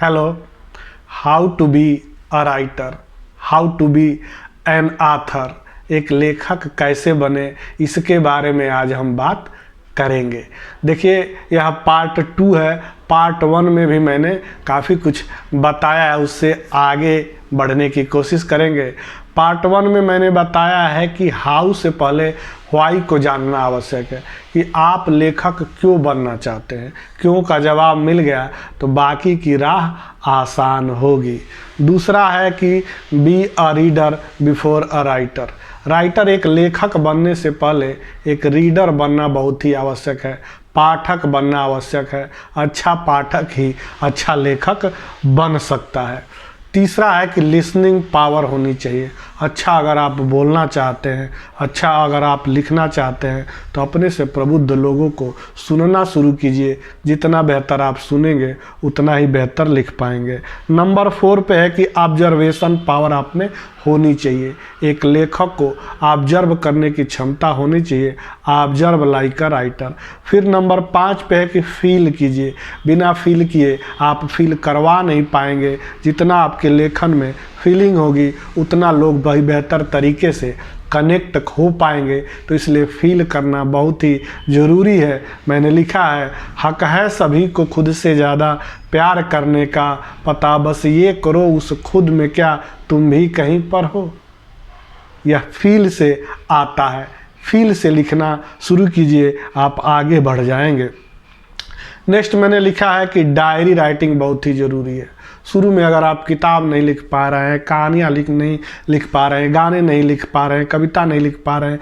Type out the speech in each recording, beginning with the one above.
Hello, how to be a writer, how to be an author, एक लेखक कैसे बने, इसके बारे में आज हम बात करेंगे। देखिए, यह पार्ट 2 है। पार्ट 1 में भी मैंने काफ़ी कुछ बताया है, उससे आगे बढ़ने की कोशिश करेंगे। पार्ट 1 में मैंने बताया है कि हाउ से पहले व्हाई को जानना आवश्यक है, कि आप लेखक क्यों बनना चाहते हैं। क्यों का जवाब मिल गया तो बाकी की राह आसान होगी। दूसरा है कि be a reader before a writer. Writer, एक लेखक बनने से पहले एक रीडर बनना बहुत ही आवश्यक है, पाठक बनना आवश्यक है। अच्छा पाठक ही अच्छा लेखक बन सकता है। तीसरा है कि लिसनिंग पावर होनी चाहिए। अच्छा अगर आप बोलना चाहते हैं, अच्छा अगर आप लिखना चाहते हैं, तो अपने से प्रबुद्ध लोगों को सुनना शुरू कीजिए। जितना बेहतर आप सुनेंगे उतना ही बेहतर लिख पाएंगे। नंबर 4 पे है कि ऑब्जर्वेशन पावर आप में होनी चाहिए। एक लेखक को ऑब्जर्व करने की क्षमता होनी चाहिए, ऑब्जर्व लाइक अ राइटर। फिर नंबर 5 पे है कि फील कीजिए। बिना फील किए आप फील करवा नहीं पाएंगे। जितना आपके लेखन में फीलिंग होगी उतना लोग बेहतर तरीके से कनेक्ट हो पाएंगे। तो इसलिए फील करना बहुत ही ज़रूरी है। मैंने लिखा है, हक है सभी को खुद से ज़्यादा प्यार करने का, पता बस ये करो उस खुद में क्या तुम भी कहीं पर हो। यह फील से आता है। फील से लिखना शुरू कीजिए, आप आगे बढ़ जाएंगे। नेक्स्ट मैंने लिखा है कि डायरी राइटिंग बहुत ही ज़रूरी है। शुरू में अगर आप किताब नहीं लिख पा रहे हैं, कहानियाँ नहीं लिख पा रहे हैं, गाने नहीं लिख पा रहे हैं, कविता नहीं लिख पा रहे हैं,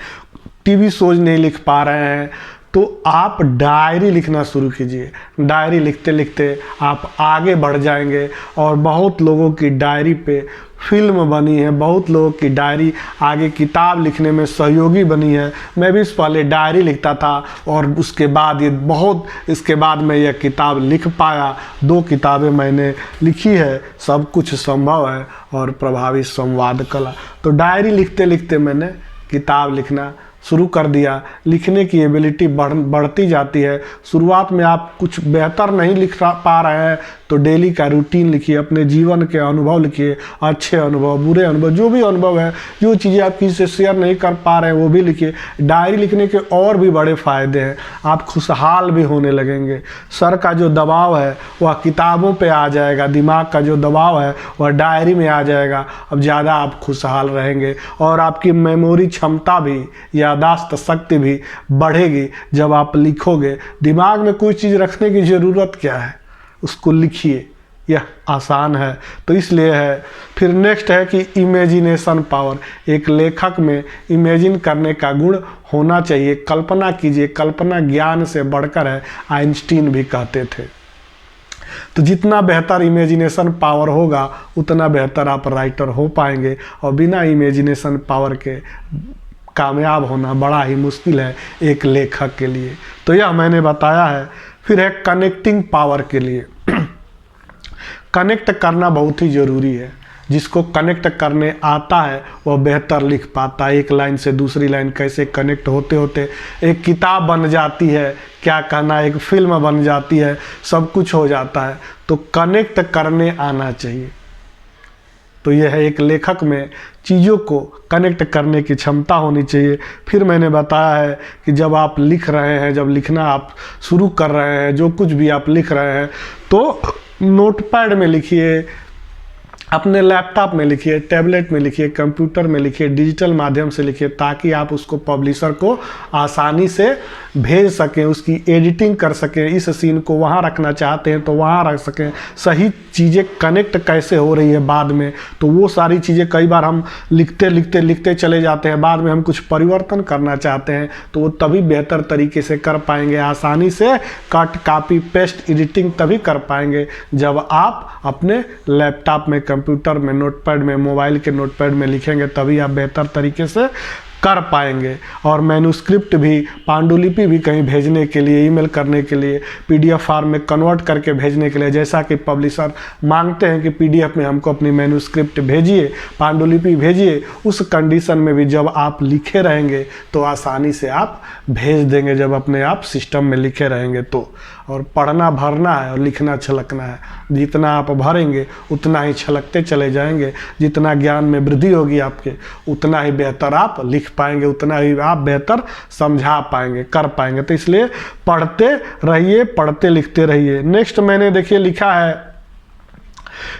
टीवी शोज नहीं लिख पा रहे हैं, तो आप डायरी लिखना शुरू कीजिए। डायरी लिखते लिखते आप आगे बढ़ जाएंगे। और बहुत लोगों की डायरी पे फिल्म बनी है, बहुत लोगों की डायरी आगे किताब लिखने में सहयोगी बनी है। मैं भी इस पहले डायरी लिखता था और उसके बाद इसके बाद मैं यह किताब लिख पाया। 2 किताबें मैंने लिखी है, सब कुछ संभव है और प्रभावी संवाद कला। तो डायरी लिखते लिखते मैंने किताब लिखना शुरू कर दिया। लिखने की एबिलिटी बढ़ती जाती है। शुरुआत में आप कुछ बेहतर नहीं लिख पा रहे हैं तो डेली का रूटीन लिखिए, अपने जीवन के अनुभव लिखिए, अच्छे अनुभव, बुरे अनुभव, जो भी अनुभव है, जो चीज़ें आप किसी से शेयर नहीं कर पा रहे हैं वो भी लिखिए। डायरी लिखने के और भी बड़े फ़ायदे हैं, आप खुशहाल भी होने लगेंगे। सर का जो दबाव है वह किताबों पे आ जाएगा, दिमाग का जो दबाव है वह डायरी में आ जाएगा। अब ज़्यादा आप खुशहाल रहेंगे और आपकी मेमोरी क्षमता भी, यादाश्त शक्ति भी बढ़ेगी जब आप लिखोगे। दिमाग में कोई चीज़ रखने की ज़रूरत क्या है, उसको लिखिए, यह आसान है। तो इसलिए है। फिर नेक्स्ट है कि इमेजिनेशन पावर। एक लेखक में इमेजिन करने का गुण होना चाहिए। कल्पना कीजिए, कल्पना ज्ञान से बढ़कर है, आइंस्टीन भी कहते थे। तो जितना बेहतर इमेजिनेशन पावर होगा उतना बेहतर आप राइटर हो पाएंगे। और बिना इमेजिनेशन पावर के कामयाब होना बड़ा ही मुश्किल है एक लेखक के लिए। तो यह मैंने बताया है। फिर है कनेक्टिंग पावर के लिए। कनेक्ट करना बहुत ही ज़रूरी है। जिसको कनेक्ट करने आता है वह बेहतर लिख पाता है। एक लाइन से दूसरी लाइन कैसे कनेक्ट होते होते एक किताब बन जाती है, क्या कहना, एक फिल्म बन जाती है, सब कुछ हो जाता है। तो कनेक्ट करने आना चाहिए। तो यह है, एक लेखक में चीज़ों को कनेक्ट करने की क्षमता होनी चाहिए। फिर मैंने बताया है कि जब आप लिख रहे हैं, जब लिखना आप शुरू कर रहे हैं, जो कुछ भी आप लिख रहे हैं तो नोटपैड में लिखिए, अपने लैपटॉप में लिखिए, टैबलेट में लिखिए, कंप्यूटर में लिखिए, डिजिटल माध्यम से लिखिए, ताकि आप उसको पब्लिशर को आसानी से भेज सकें, उसकी एडिटिंग कर सकें। इस सीन को वहाँ रखना चाहते हैं तो वहाँ रख सकें। सही चीज़ें कनेक्ट कैसे हो रही है बाद में, तो वो सारी चीज़ें कई बार हम लिखते चले जाते हैं, बाद में हम कुछ परिवर्तन करना चाहते हैं तो वो तभी बेहतर तरीके से कर पाएंगे। आसानी से कट, कॉपी, पेस्ट, एडिटिंग तभी कर पाएंगे जब आप अपने लैपटॉप में, कंप्यूटर में, नोटपैड में, मोबाइल के नोटपैड में लिखेंगे, तभी आप बेहतर तरीके से कर पाएंगे। और मैन्युस्क्रिप्ट भी, पांडुलिपि भी कहीं भेजने के लिए, ईमेल करने के लिए, पीडीएफ फॉर्म में कन्वर्ट करके भेजने के लिए, जैसा कि पब्लिशर मांगते हैं कि पीडीएफ में हमको अपनी मैन्युस्क्रिप्ट भेजिए, पांडुलिपि भेजिए, उस कंडीशन में भी जब आप लिखे रहेंगे तो आसानी से आप भेज देंगे, जब अपने आप सिस्टम में लिखे रहेंगे तो। और पढ़ना भरना है और लिखना छलकना है। जितना आप भरेंगे उतना ही छलकते चले जाएंगे, जितना ज्ञान में वृद्धि होगी आपके उतना ही बेहतर आप लिख पाएंगे, उतना ही आप बेहतर समझा पाएंगे, कर पाएंगे। तो इसलिए पढ़ते रहिए, पढ़ते लिखते रहिए। नेक्स्ट मैंने देखिए लिखा है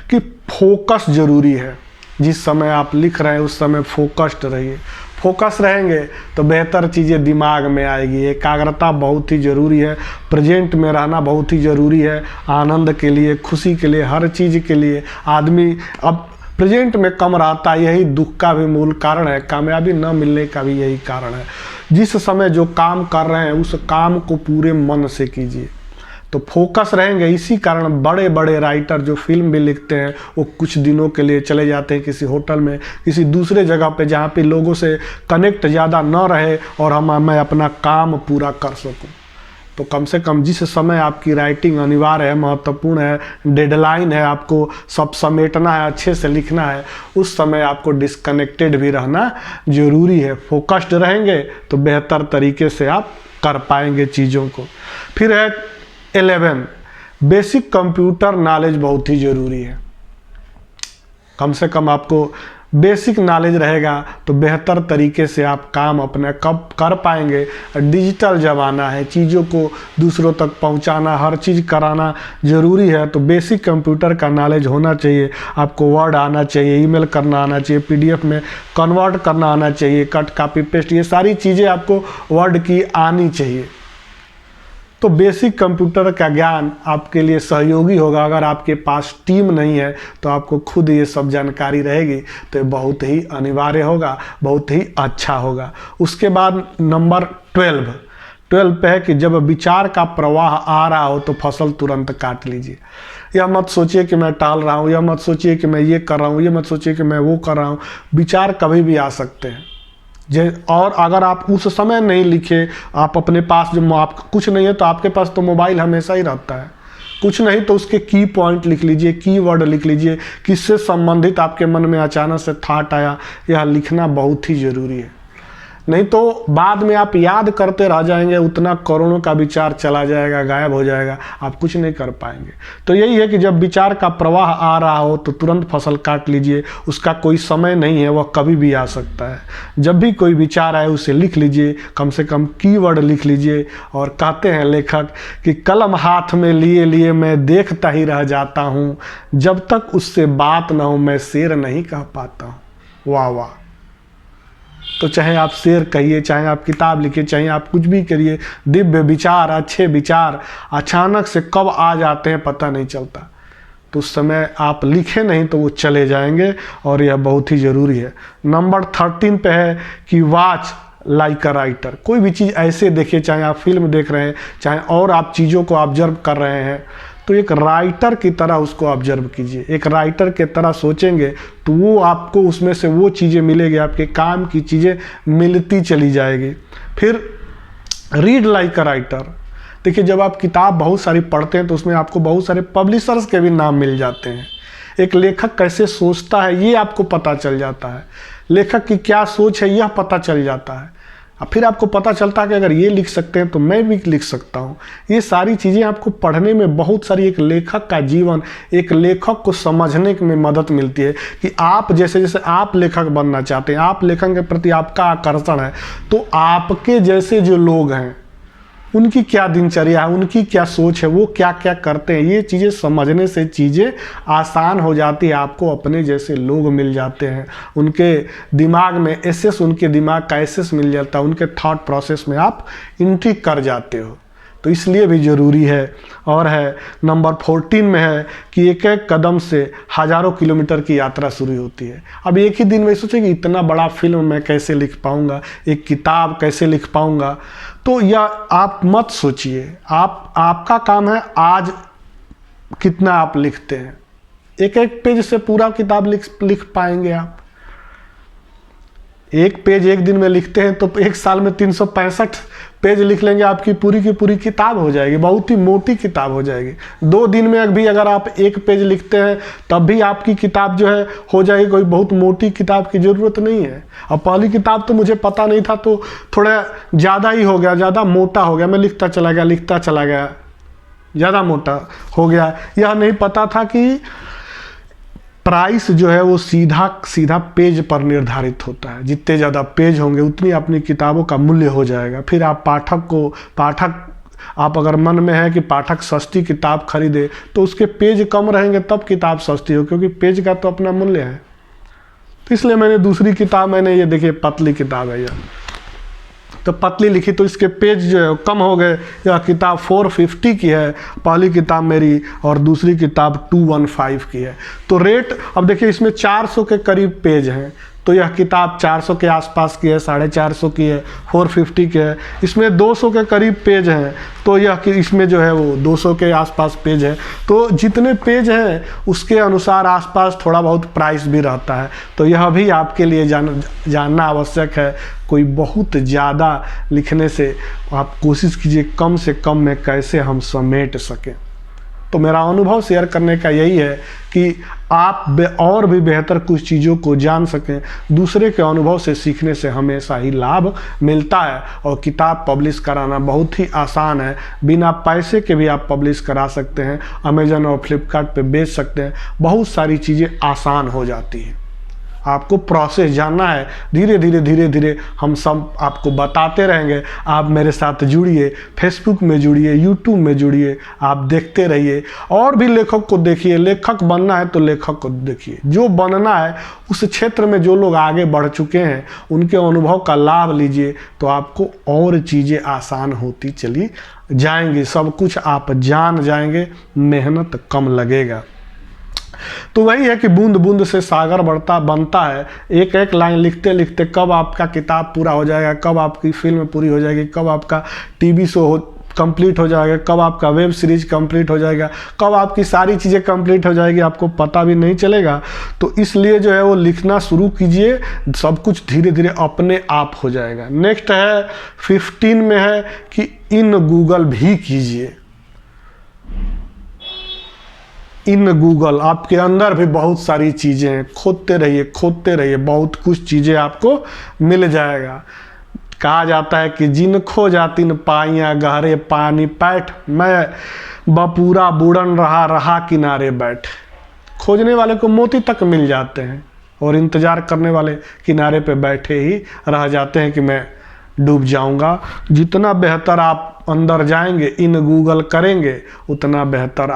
कि फोकस जरूरी है। जिस समय आप लिख रहे हैं उस समय फोकस्ड रहिए। फोकस रहेंगे तो बेहतर चीज़ें दिमाग में आएगी। एकाग्रता बहुत ही ज़रूरी है, प्रेजेंट में रहना बहुत ही ज़रूरी है। आनंद के लिए, खुशी के लिए, हर चीज़ के लिए आदमी अब प्रेजेंट में कम रहता है, यही दुख का भी मूल कारण है, कामयाबी न मिलने का भी यही कारण है। जिस समय जो काम कर रहे हैं उस काम को पूरे मन से कीजिए तो फोकस रहेंगे। इसी कारण बड़े बड़े राइटर जो फिल्म भी लिखते हैं वो कुछ दिनों के लिए चले जाते हैं किसी होटल में, किसी दूसरे जगह पे जहाँ पे लोगों से कनेक्ट ज़्यादा न रहे और मैं अपना काम पूरा कर सकूँ। तो कम से कम जिस समय आपकी राइटिंग अनिवार्य है, महत्वपूर्ण है, डेडलाइन है, आपको सब समेटना है, अच्छे से लिखना है, उस समय आपको डिस्कनेक्टेड भी रहना ज़रूरी है। फोकस्ड रहेंगे तो बेहतर तरीके से आप कर पाएंगे चीज़ों को। फिर है 11 बेसिक कंप्यूटर नॉलेज बहुत ही ज़रूरी है। कम से कम आपको बेसिक नॉलेज रहेगा तो बेहतर तरीके से आप काम अपने कब कर पाएंगे। डिजिटल ज़माना है, चीज़ों को दूसरों तक पहुंचाना, हर चीज़ कराना ज़रूरी है। तो बेसिक कंप्यूटर का नॉलेज होना चाहिए। आपको वर्ड आना चाहिए, ईमेल करना आना चाहिए, PDF में कन्वर्ट करना आना चाहिए, कट कॉपी पेस्ट, ये सारी चीज़ें आपको वर्ड की आनी चाहिए। तो बेसिक कंप्यूटर का ज्ञान आपके लिए सहयोगी होगा। अगर आपके पास टीम नहीं है तो आपको खुद ये सब जानकारी रहेगी तो ये बहुत ही अनिवार्य होगा, बहुत ही अच्छा होगा। उसके बाद नंबर 12 पे है कि जब विचार का प्रवाह आ रहा हो तो फसल तुरंत काट लीजिए। यह मत सोचिए कि मैं टाल रहा हूँ, यह मत सोचिए कि मैं ये कर रहा हूँ, ये मत सोचिए कि मैं वो कर रहा हूँ। विचार कभी भी आ सकते हैं। और अगर आप उस समय नहीं लिखे, आप अपने पास जो आप कुछ नहीं है तो आपके पास तो मोबाइल हमेशा ही रहता है। कुछ नहीं तो उसके की पॉइंट लिख लीजिए, की वर्ड लिख लीजिए, किससे संबंधित आपके मन में अचानक से थॉट आया, यह लिखना बहुत ही ज़रूरी है। नहीं तो बाद में आप याद करते रह जाएंगे, उतना करोड़ों का विचार चला जाएगा, गायब हो जाएगा, आप कुछ नहीं कर पाएंगे। तो यही है कि जब विचार का प्रवाह आ रहा हो तो तुरंत फसल काट लीजिए। उसका कोई समय नहीं है, वह कभी भी आ सकता है। जब भी कोई विचार आए उसे लिख लीजिए, कम से कम कीवर्ड लिख लीजिए। और कहते हैं लेखक कि कलम हाथ में लिए लिए मैं देखता ही रह जाता हूँ, जब तक उससे बात ना हो मैं शेर नहीं कह पाता हूँ। वाह वाह। तो चाहे आप शेर कहिए, चाहे आप किताब लिखिए, चाहे आप कुछ भी करिए, दिव्य विचार, अच्छे विचार अचानक से कब आ जाते हैं पता नहीं चलता। तो उस समय आप लिखें नहीं तो वो चले जाएंगे और यह बहुत ही ज़रूरी है। नंबर 13 पे है कि वॉच लाइक अ राइटर। कोई भी चीज़ ऐसे देखिए, चाहे आप फिल्म देख रहे हैं, चाहे और आप चीज़ों को ऑब्जर्व कर रहे हैं, तो एक राइटर की तरह उसको ऑब्जर्व कीजिए। एक राइटर के तरह सोचेंगे तो वो आपको उसमें से वो चीज़ें मिलेगी, आपके काम की चीज़ें मिलती चली जाएगी। फिर रीड लाइक अ राइटर। देखिए जब आप किताब बहुत सारी पढ़ते हैं तो उसमें आपको बहुत सारे पब्लिशर्स के भी नाम मिल जाते हैं। एक लेखक कैसे सोचता है ये आपको पता चल जाता है, लेखक की क्या सोच है यह पता चल जाता है। फिर आपको पता चलता है कि अगर ये लिख सकते हैं तो मैं भी लिख सकता हूँ। ये सारी चीज़ें आपको पढ़ने में बहुत सारी, एक लेखक का जीवन, एक लेखक को समझने में मदद मिलती है कि आप जैसे जैसे आप लेखक बनना चाहते हैं, आप लेखन के प्रति आपका आकर्षण है, तो आपके जैसे जो लोग हैं उनकी क्या दिनचर्या है, उनकी क्या सोच है, वो क्या क्या करते हैं, ये चीज़ें समझने से चीज़ें आसान हो जाती है। आपको अपने जैसे लोग मिल जाते हैं, उनके दिमाग में एसेस, उनके दिमाग का एसेस मिल जाता है, उनके थॉट प्रोसेस में आप एंट्री कर जाते हो। तो इसलिए भी ज़रूरी है। और है नंबर 14 में है कि एक एक कदम से हज़ारों किलोमीटर की यात्रा शुरू होती है। अब एक ही दिन में सोचें कि इतना बड़ा फिल्म मैं कैसे लिख पाऊँगा, एक किताब कैसे लिख पाऊँगा, तो यह आप मत सोचिए। आपका काम है आज कितना आप लिखते हैं। एक एक पेज से पूरा किताब लिख पाएंगे आप। एक पेज एक दिन में लिखते हैं तो एक साल में 365 पेज लिख लेंगे, आपकी पूरी की पूरी किताब हो जाएगी, बहुत ही मोटी किताब हो जाएगी। 2 दिन में भी अगर आप एक पेज लिखते हैं तब भी आपकी किताब जो है हो जाएगी। कोई बहुत मोटी किताब की ज़रूरत नहीं है। अब पहली किताब तो मुझे पता नहीं था तो थोड़ा ज़्यादा ही हो गया, ज़्यादा मोटा हो गया, मैं लिखता चला गया। ज़्यादा मोटा हो गया। यह नहीं पता था कि प्राइस जो है वो सीधा सीधा पेज पर निर्धारित होता है। जितने ज़्यादा पेज होंगे उतनी अपनी किताबों का मूल्य हो जाएगा। फिर आप आप अगर मन में है कि पाठक सस्ती किताब खरीदे तो उसके पेज कम रहेंगे तब किताब सस्ती हो, क्योंकि पेज का तो अपना मूल्य है। तो इसलिए मैंने दूसरी किताब, मैंने ये देखिए पतली किताब है यह, तो पतली लिखी तो इसके पेज जो है कम हो गए। यह किताब 450 की है पहली किताब मेरी, और दूसरी किताब 215 की है। तो रेट अब देखिए इसमें 400 के करीब पेज हैं, तो यह किताब 400 के आसपास की है, 450 की है, 450 की है। इसमें 200 के करीब पेज हैं, तो यह इसमें जो है वो 200 के आसपास पेज है। तो जितने पेज हैं उसके अनुसार आसपास थोड़ा बहुत प्राइस भी रहता है। तो यह भी आपके लिए जानना आवश्यक है। कोई बहुत ज़्यादा लिखने से आप कोशिश कीजिए कम से कम में कैसे हम समेट सकें। तो मेरा अनुभव शेयर करने का यही है कि आप और भी बेहतर कुछ चीज़ों को जान सकें। दूसरे के अनुभव से सीखने से हमेशा ही लाभ मिलता है, और किताब पब्लिश कराना बहुत ही आसान है। बिना पैसे के भी आप पब्लिश करा सकते हैं, अमेजन और फ्लिपकार्ट पे बेच सकते हैं। बहुत सारी चीज़ें आसान हो जाती हैं। आपको प्रोसेस जानना है, धीरे धीरे हम सब आपको बताते रहेंगे। आप मेरे साथ जुड़िए, फेसबुक में जुड़िए, यूट्यूब में जुड़िए, आप देखते रहिए। और भी लेखक को देखिए, लेखक बनना है तो लेखक को देखिए। जो बनना है उस क्षेत्र में जो लोग आगे बढ़ चुके हैं उनके अनुभव का लाभ लीजिए, तो आपको और चीज़ें आसान होती चली जाएंगी। सब कुछ आप जान जाएंगे, मेहनत कम लगेगा। तो वही है कि बूंद बूंद से सागर बनता है। एक एक लाइन लिखते लिखते कब आपका किताब पूरा हो जाएगा, कब आपकी फिल्म पूरी हो जाएगी, कब आपका टीवी शो कंप्लीट हो जाएगा, कब आपका वेब सीरीज कंप्लीट हो जाएगा, कब आपकी सारी चीज़ें कंप्लीट हो जाएगी, आपको पता भी नहीं चलेगा। तो इसलिए जो है वो लिखना शुरू कीजिए, सब कुछ धीरे धीरे अपने आप हो जाएगा। नेक्स्ट है 15 में है कि इन गूगल भी कीजिए। इन गूगल आपके अंदर भी बहुत सारी चीज़ें हैं, खोदते रहिए, बहुत कुछ चीज़ें आपको मिल जाएगा। कहा जाता है कि जिन खो जाती न पाइयाँ गहरे पानी पैठ, मैं बपूरा बूढ़न रहा किनारे बैठ। खोजने वाले को मोती तक मिल जाते हैं, और इंतज़ार करने वाले किनारे पे बैठे ही रह जाते हैं कि मैं डूब जाऊंगा। जितना बेहतर आप अंदर जाएंगे, इन गूगल करेंगे, उतना बेहतर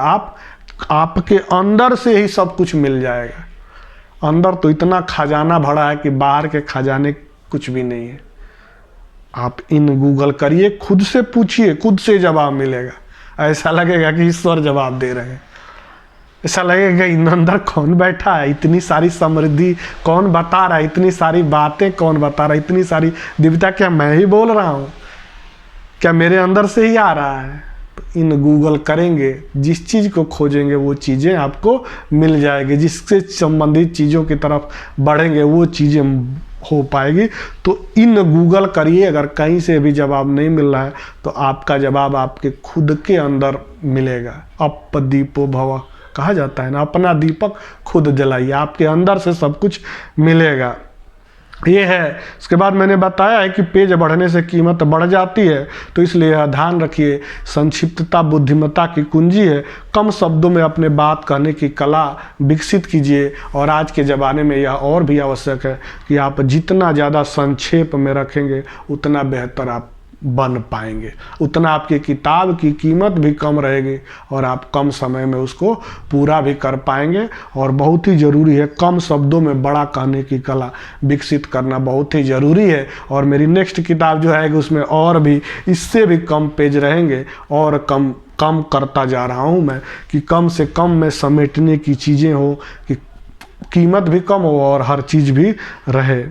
आपके अंदर से ही सब कुछ मिल जाएगा। अंदर तो इतना खजाना भरा है कि बाहर के खजाने कुछ भी नहीं है। आप इन गूगल करिए, खुद से पूछिए, खुद से जवाब मिलेगा। ऐसा लगेगा कि ईश्वर जवाब दे रहे हैं। ऐसा लगेगा इन अंदर कौन बैठा है, इतनी सारी समृद्धि कौन बता रहा है, इतनी सारी बातें कौन बता रहा है, इतनी सारी दिव्यता क्या मैं ही बोल रहा हूँ, क्या मेरे अंदर से ही आ रहा है। इन गूगल करेंगे, जिस चीज़ को खोजेंगे वो चीज़ें आपको मिल जाएगी। जिससे संबंधित चीज़ों की तरफ बढ़ेंगे वो चीज़ें हो पाएगी। तो इन गूगल करिए। अगर कहीं से भी जवाब नहीं मिल रहा है तो आपका जवाब आपके खुद के अंदर मिलेगा। अप दीपो भव कहा जाता है ना, अपना दीपक खुद जलाइए, आपके अंदर से सब कुछ मिलेगा। ये है। उसके बाद मैंने बताया है कि पेज बढ़ने से कीमत बढ़ जाती है, तो इसलिए ध्यान रखिए, संक्षिप्तता बुद्धिमत्ता की कुंजी है। कम शब्दों में अपने बात कहने की कला विकसित कीजिए। और आज के ज़माने में यह और भी आवश्यक है कि आप जितना ज़्यादा संक्षेप में रखेंगे उतना बेहतर आप बन पाएंगे, उतना आपकी किताब की कीमत भी कम रहेगी और आप कम समय में उसको पूरा भी कर पाएंगे। और बहुत ही ज़रूरी है, कम शब्दों में बड़ा कहने की कला विकसित करना बहुत ही ज़रूरी है। और मेरी नेक्स्ट किताब जो है उसमें और भी इससे भी कम पेज रहेंगे, और कम करता जा रहा हूँ मैं कि कम से कम में समेटने की चीज़ें हो, कि कीमत भी कम हो और हर चीज़ भी रहे।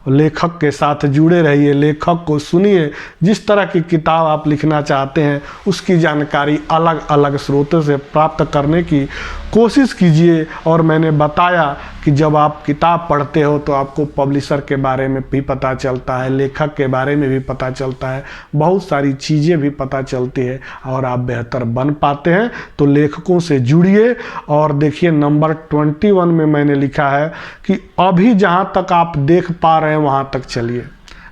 लेखक के साथ जुड़े रहिए, लेखक को सुनिए। जिस तरह की किताब आप लिखना चाहते हैं उसकी जानकारी अलग अलग स्रोतों से प्राप्त करने की कोशिश कीजिए। और मैंने बताया कि जब आप किताब पढ़ते हो तो आपको पब्लिशर के बारे में भी पता चलता है, लेखक के बारे में भी पता चलता है, बहुत सारी चीज़ें भी पता चलती है और आप बेहतर बन पाते हैं। तो लेखकों से जुड़िए। और देखिए नंबर 21 में मैंने लिखा है कि अभी जहाँ तक आप देख पा रहे हैं वहाँ तक चलिए।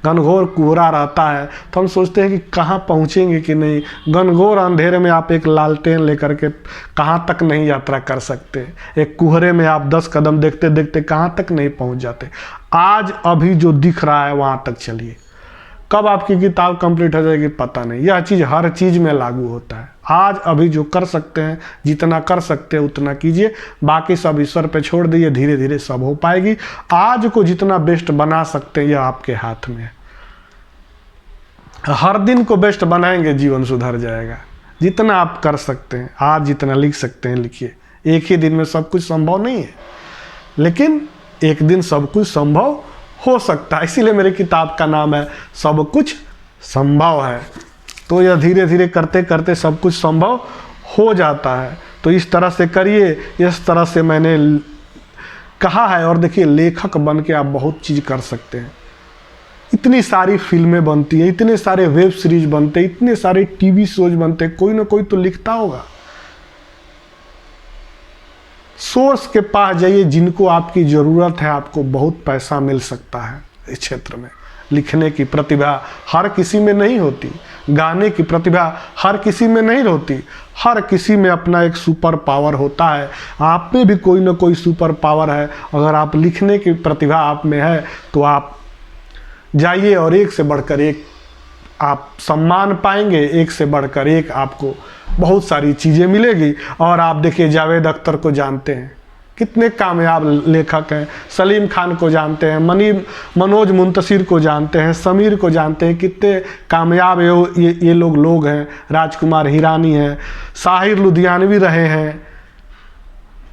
घनघोर कोहरा रहता है तो हम सोचते हैं कि कहाँ पहुँचेंगे कि नहीं। घनघोर अंधेरे में आप एक लालटेन लेकर के कहाँ तक नहीं यात्रा कर सकते। एक कोहरे में आप 10 कदम देखते देखते कहाँ तक नहीं पहुँच जाते। आज अभी जो दिख रहा है वहाँ तक चलिए। कब आपकी किताब कंप्लीट हो जाएगी पता नहीं। यह चीज़ हर चीज़ में लागू होता है। आज अभी जो कर सकते हैं, जितना कर सकते हैं उतना कीजिए, बाकी सब ईश्वर पे छोड़ दीजिए, धीरे धीरे सब हो पाएगी। आज को जितना बेस्ट बना सकते हैं यह आपके हाथ में है। हर दिन को बेस्ट बनाएंगे, जीवन सुधर जाएगा। जितना आप कर सकते हैं, आज जितना लिख सकते हैं लिखिए। एक ही दिन में सब कुछ संभव नहीं है, लेकिन एक दिन सब कुछ संभव हो सकता है। इसीलिए मेरी किताब का नाम है सब कुछ संभव है। तो यह धीरे धीरे करते करते सब कुछ संभव हो जाता है। तो इस तरह से करिए, इस तरह से मैंने कहा है। और देखिए, लेखक बन के आप बहुत चीज़ कर सकते हैं। इतनी सारी फिल्में बनती हैं, इतने सारे वेब सीरीज बनते हैं, इतने सारे टीवी शोज बनते हैं, कोई ना कोई तो लिखता होगा। सोर्स के पास जाइए, जिनको आपकी ज़रूरत है। आपको बहुत पैसा मिल सकता है इस क्षेत्र में। लिखने की प्रतिभा हर किसी में नहीं होती, गाने की प्रतिभा हर किसी में नहीं होती। हर किसी में अपना एक सुपर पावर होता है। आप में भी कोई ना कोई सुपर पावर है। अगर आप लिखने की प्रतिभा आप में है तो आप जाइए और एक से बढ़कर एक आप सम्मान पाएंगे, एक से बढ़कर एक आपको बहुत सारी चीज़ें मिलेगी। और आप देखिए, जावेद अख्तर को जानते हैं, कितने कामयाब लेखक हैं। सलीम खान को जानते हैं, मनोज मुंतशिर को जानते हैं, समीर को जानते हैं, कितने कामयाब ये लोग हैं। राजकुमार हिरानी हैं, साहिर लुधियानवी रहे हैं,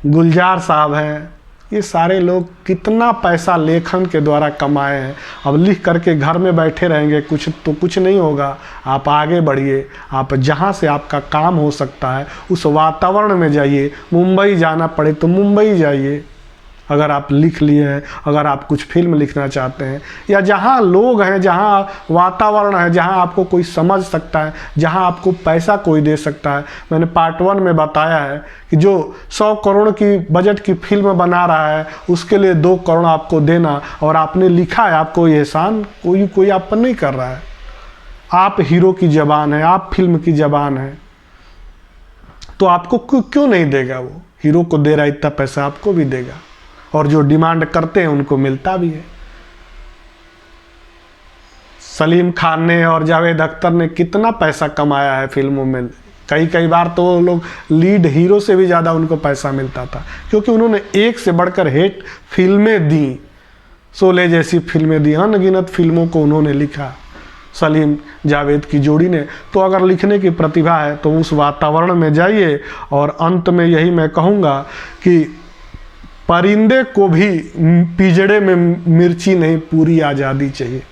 गुलजार साहब हैं। ये सारे लोग कितना पैसा लेखन के द्वारा कमाए हैं। अब लिख करके घर में बैठे रहेंगे कुछ नहीं होगा। आप आगे बढ़िए। आप जहाँ से आपका काम हो सकता है उस वातावरण में जाइए। मुंबई जाना पड़े तो मुंबई जाइए, अगर आप लिख लिए हैं। अगर आप कुछ फिल्म लिखना चाहते हैं, या जहाँ लोग हैं, जहाँ वातावरण है, जहाँ आपको कोई समझ सकता है, जहाँ आपको पैसा कोई दे सकता है। मैंने पार्ट 1 में बताया है कि जो 100 करोड़ की बजट की फिल्म बना रहा है उसके लिए 2 करोड़ आपको देना, और आपने लिखा है, आपको ये एहसान कोई आप पर नहीं कर रहा है। आप हीरो की ज़बान है, आप फिल्म की ज़बान है, तो आपको क्यों नहीं देगा? वो हीरो को दे रहा है इतना पैसा, आपको भी देगा। और जो डिमांड करते हैं उनको मिलता भी है। सलीम खान ने और जावेद अख्तर ने कितना पैसा कमाया है फिल्मों में। कई बार तो वो लोग लीड हीरो से भी ज़्यादा उनको पैसा मिलता था, क्योंकि उन्होंने एक से बढ़कर हिट फिल्में दी। शोले जैसी फिल्में दी, अनगिनत फिल्मों को उन्होंने लिखा, सलीम जावेद की जोड़ी ने। तो अगर लिखने की प्रतिभा है तो उस वातावरण में जाइए। और अंत में यही मैं कहूँगा कि परिंदे को भी पिंजड़े में मिर्ची नहीं, पूरी आज़ादी चाहिए।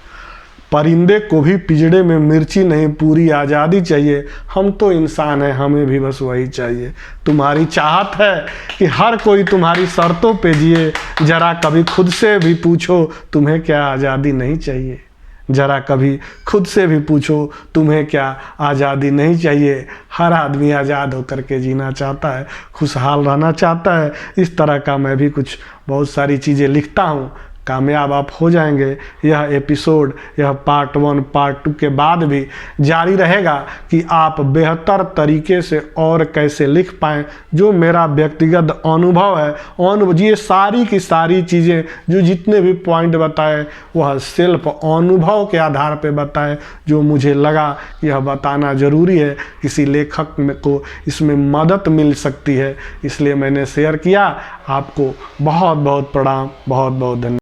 परिंदे को भी पिंजड़े में मिर्ची नहीं, पूरी आज़ादी चाहिए। हम तो इंसान हैं, हमें भी बस वही चाहिए। तुम्हारी चाहत है कि हर कोई तुम्हारी शर्तों पे जिए। जरा कभी खुद से भी पूछो, तुम्हें क्या आज़ादी नहीं चाहिए? जरा कभी खुद से भी पूछो, तुम्हें क्या आज़ादी नहीं चाहिए? हर आदमी आज़ाद होकर के जीना चाहता है, खुशहाल रहना चाहता है। इस तरह का मैं भी कुछ बहुत सारी चीज़ें लिखता हूँ। कामयाब आप हो जाएंगे। यह एपिसोड, यह पार्ट 1 पार्ट 2 के बाद भी जारी रहेगा कि आप बेहतर तरीके से और कैसे लिख पाएँ। जो मेरा व्यक्तिगत अनुभव है, ये सारी की सारी चीज़ें, जो जितने भी पॉइंट बताए वह सेल्फ अनुभव के आधार पर बताए, जो मुझे लगा कि यह बताना ज़रूरी है। किसी लेखक को इसमें मदद मिल सकती है, इसलिए मैंने शेयर किया। आपको बहुत बहुत प्रणाम, बहुत बहुत धन्यवाद।